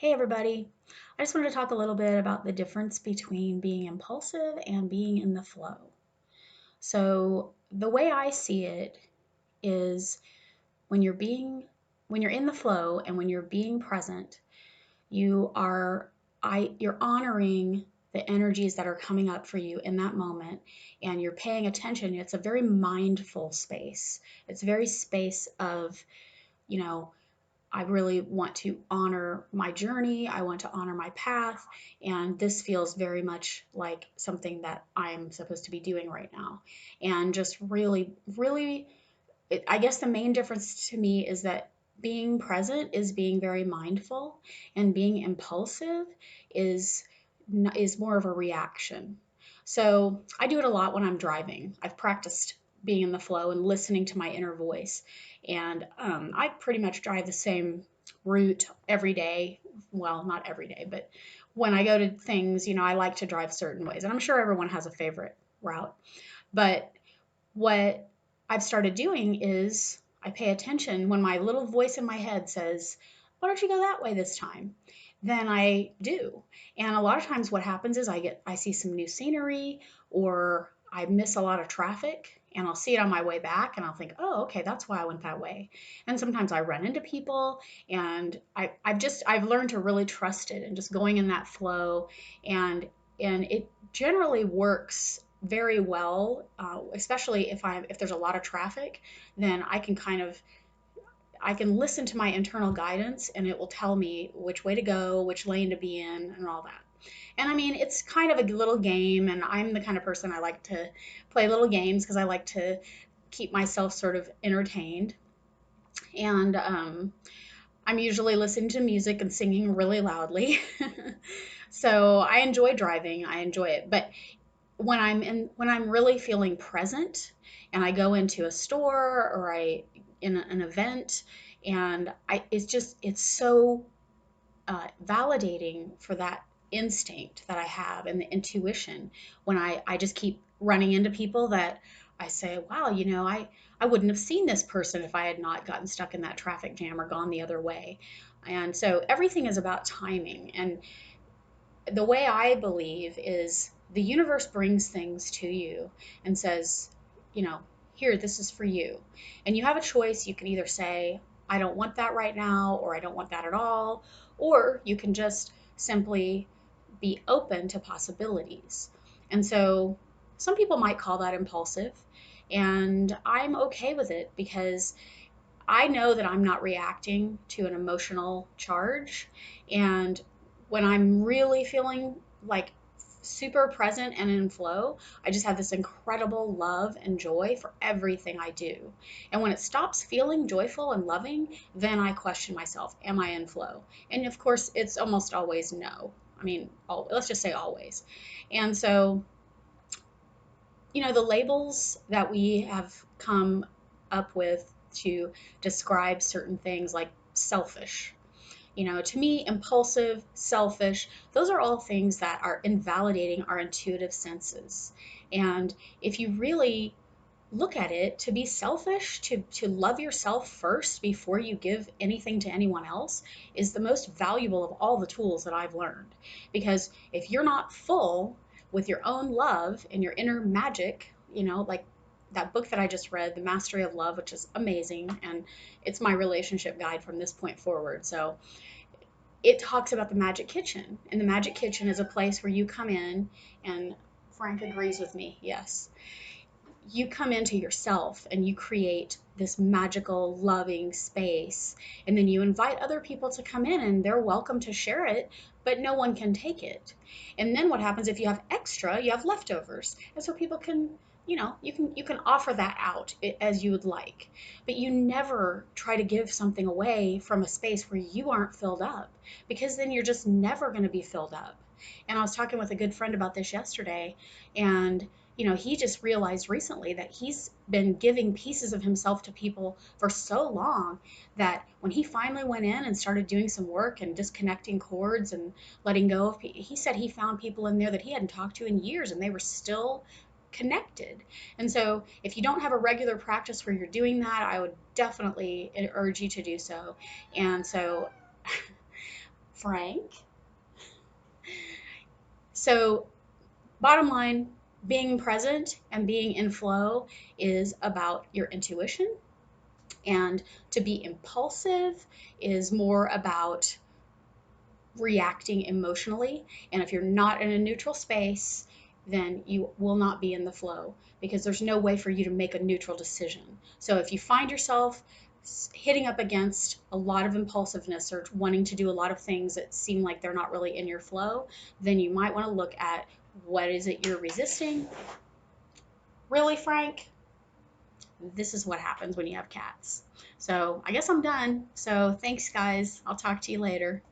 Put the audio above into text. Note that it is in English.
Hey everybody. I just wanted to talk a little bit about the difference between being impulsive and being in the flow. So, the way I see it is when you're being when you're in the flow and when you're being present, you are you're honoring the energies that are coming up for you in that moment and you're paying attention. It's a very mindful space. It's a very space of, you know, I really want to honor my journey. I want to honor my path. And this feels very much like something that I'm supposed to be doing right now. And just really, I guess the main difference to me is that being present is being very mindful, and being impulsive is is more of a reaction. So I do it a lot when I'm driving. I've practiced being in the flow and listening to my inner voice, and I pretty much drive the same route every day. Well, not every day, but when I go to things, I like to drive certain ways, and I'm sure everyone has a favorite route. But what I've started doing is I pay attention when my little voice in my head says, "Why don't you go that way this time?" Then I do. And a lot of times what happens is I see some new scenery, or I miss a lot of traffic, and I'll see it on my way back and I'll think, "Oh, okay, that's why I went that way." And sometimes I run into people, and I've learned to really trust it and just going in that flow, and it generally works very well, especially if there's a lot of traffic. Then I can listen to my internal guidance, and it will tell me which way to go, which lane to be in, and all that. And I mean, it's kind of a little game, and I'm the kind of person I like to play little games because I like to keep myself sort of entertained. And I'm usually listening to music and singing really loudly. So I enjoy driving, I enjoy it. But when I'm really feeling present, and I go into a store, or I in an event, and it's so validating for that instinct that I have and the intuition when I just keep running into people that I say, wow, I wouldn't have seen this person if I had not gotten stuck in that traffic jam or gone the other way. And so everything is about timing. And the way I believe is the universe brings things to you and says, you know, here, this is for you. And you have a choice. You can either say, I don't want that right now, or I don't want that at all, or you can just simply be open to possibilities. And so some people might call that impulsive, and I'm okay with it because I know that I'm not reacting to an emotional charge. And when I'm really feeling like super present and in flow, I just have this incredible love and joy for everything I do. And when it stops feeling joyful and loving, then I question myself, am I in flow? And of course, it's almost always no. I mean, let's just say always. And so, the labels that we have come up with to describe certain things like selfish. To me, impulsive, selfish, those are all things that are invalidating our intuitive senses. And if you really look at it, to be selfish, to love yourself first before you give anything to anyone else, is the most valuable of all the tools that I've learned. Because if you're not full with your own love and your inner magic, like that book that I just read, The Mastery of Love, which is amazing, and it's my relationship guide from this point forward. So it talks about the magic kitchen, and the magic kitchen is a place where you come in, and Frank agrees with me, yes, you come into yourself and you create this magical, loving space. And then you invite other people to come in, and they're welcome to share it, but no one can take it. And then what happens if you have extra, you have leftovers. And so people can, you can offer that out as you would like. But you never try to give something away from a space where you aren't filled up, because then you're just never going to be filled up. And I was talking with a good friend about this yesterday, and he just realized recently that he's been giving pieces of himself to people for so long that when he finally went in and started doing some work and disconnecting cords and letting go of he said he found people in there that he hadn't talked to in years, and they were still connected. And so if you don't have a regular practice where you're doing that, I would definitely urge you to do so. And so Frank. So, bottom line, being present and being in flow is about your intuition. And to be impulsive is more about reacting emotionally. And if you're not in a neutral space, then you will not be in the flow because there's no way for you to make a neutral decision. So if you find yourself hitting up against a lot of impulsiveness or wanting to do a lot of things that seem like they're not really in your flow, then you might want to look at what is it you're resisting. Really, Frank? This is what happens when you have cats. So I guess I'm done. So thanks, guys. I'll talk to you later.